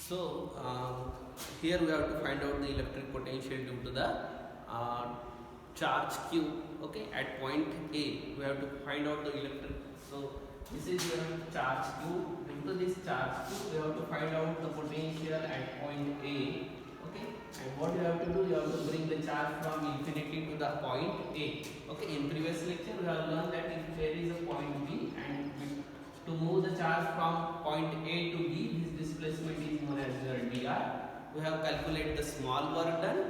So here we have to find out the electric potential due to the uh, charge Q. Okay, at point A we have to find out the electric. So this is your charge Q. Due to this charge Q, we have to find out the potential at point A. Okay, and what you have to do, you have to bring the charge from infinity to the point A. Okay, in previous lecture we have learned that if there is a point B and to move the charge from point A to B, this displacement is known as your dr. We have calculated the small work done,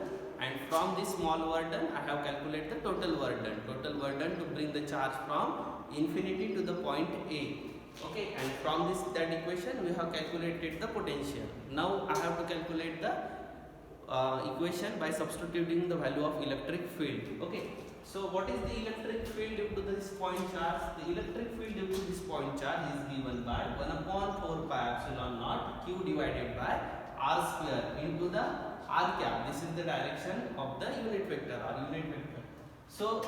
and from this small work done I have calculated the total work done. Total work done to bring the charge from infinity to the point A. Okay, and from this that equation we have calculated the potential. Now I have to calculate the equation by substituting the value of electric field. Okay, so what is the electric field due to this point charge? The electric field due to this point charge is given by 1 upon 4 pi epsilon naught q divided by r square into the r cap. This is the direction of the unit vector or unit vector. So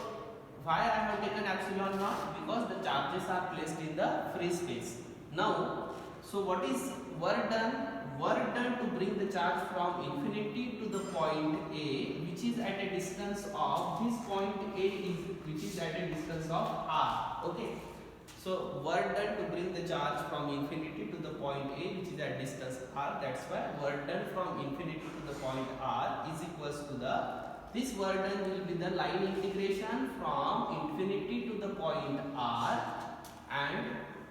why I have taken epsilon naught? Because the charges are placed in the free space. Now, so what is work done? Work done to bring the charge from infinity to the point A, which is at a distance of this point A is which is at a distance of r. Okay, so work done to bring the charge from infinity to the point A, which is at distance r. That's why work done from infinity to the point r is equals to the this work done will be the line integration from infinity to the point r, and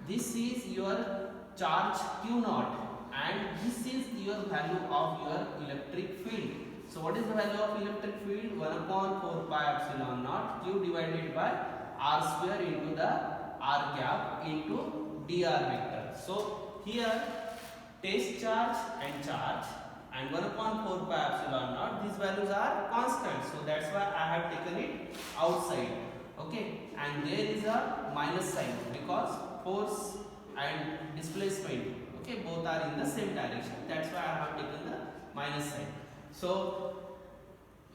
this is your charge q naught, and this is your value of your electric field. So what is the value of electric field? 1 upon 4 pi epsilon naught q divided by r square into the r cap into dr vector. So here test charge and 1 upon 4 pi epsilon naught, these values are constant, so that's why I have taken it outside. Okay, and there is a minus sign because force and displacement, okay, both are in the same direction, that's why I have taken the minus sign. So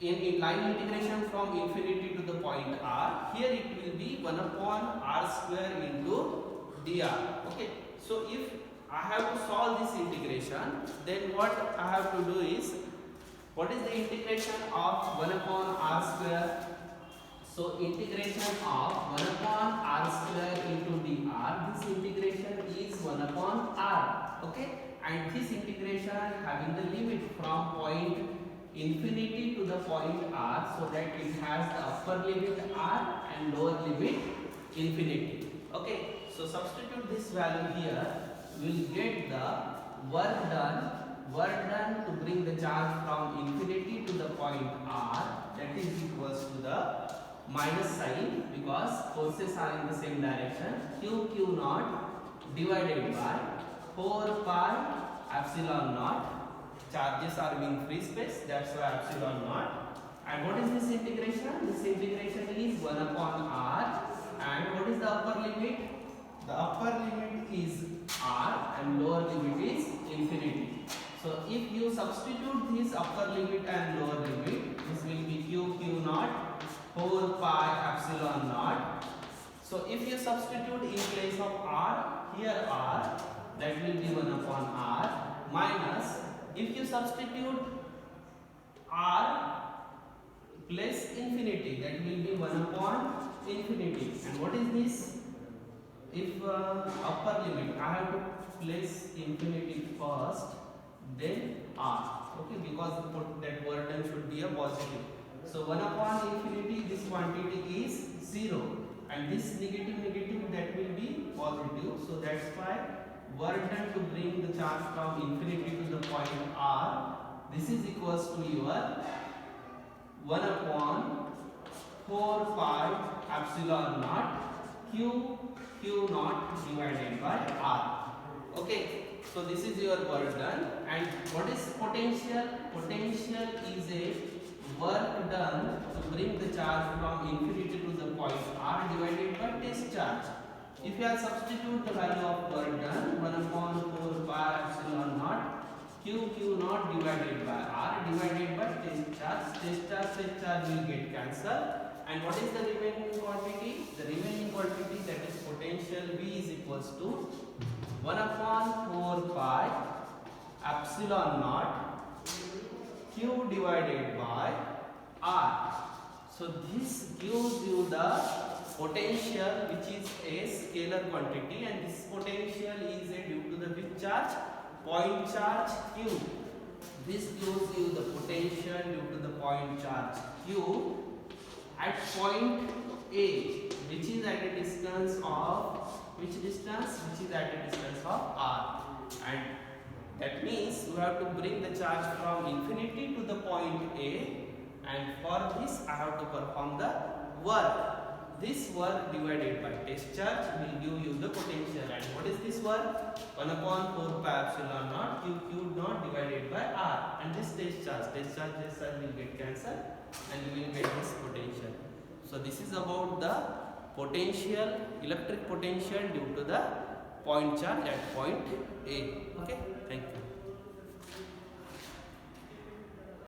in line integration from infinity to the point r, here it will be 1 upon r square into dr. Okay, so if I have to solve this integration, then what I have to do is, what is the integration of 1 upon r square? So integration of 1 upon r square into dr, this integration is 1 upon r. Okay, and this integration having the limit from point infinity to the point r, so that it has the upper limit r and lower limit infinity. Okay, so substitute this value here, will get the work done to bring the charge from infinity to the point r, that is equals to the minus sign because forces are in the same direction, q naught divided by 4 pi epsilon naught, charges are in free space, that's why epsilon naught. And what is this integration? This integration is 1 upon r, and what is the upper limit? The upper limit is r and lower limit is infinity. So if you substitute this upper limit and lower limit, this will be q naught 4 pi epsilon naught. So if you substitute in place of r, here r, that will be 1 upon r, minus if you substitute r plus infinity, that will be 1 upon infinity. And what is this? If upper limit, I have to place infinity first, then r. Okay, because that work done should be a positive. So 1 upon infinity, this quantity is 0, and this negative that will be positive. So that's why work done to bring the charge from infinity to the point r, this is equals to your 1 upon 4 pi epsilon naught q naught divided by r. Okay, so this is your work done. And what is potential? Potential is a work done to bring the charge from infinity to the point r divided by test charge. If you substitute the value of work done, 1 upon 4 pi epsilon naught q naught divided by r divided by test charge will get cancelled. And what is the remaining quantity? The remaining quantity, that is potential V, is equals to 1 upon 4 pi epsilon naught q divided by r. So this gives you the potential, which is a scalar quantity, and this potential is due to the which charge? Point charge q. This gives you the potential due to the point charge q at point A, which is at a distance of which distance? Which is at a distance of r, and that means you have to bring the charge from infinity to the point A, and for this I have to perform the work. This work divided by test charge will give you the potential, and what is this work? 1 upon 4 pi epsilon naught q naught divided by r, and this test charge will get cancelled, and you will get this potential. So this is about the potential, electric potential due to the point charge at point A. Okay, thank you.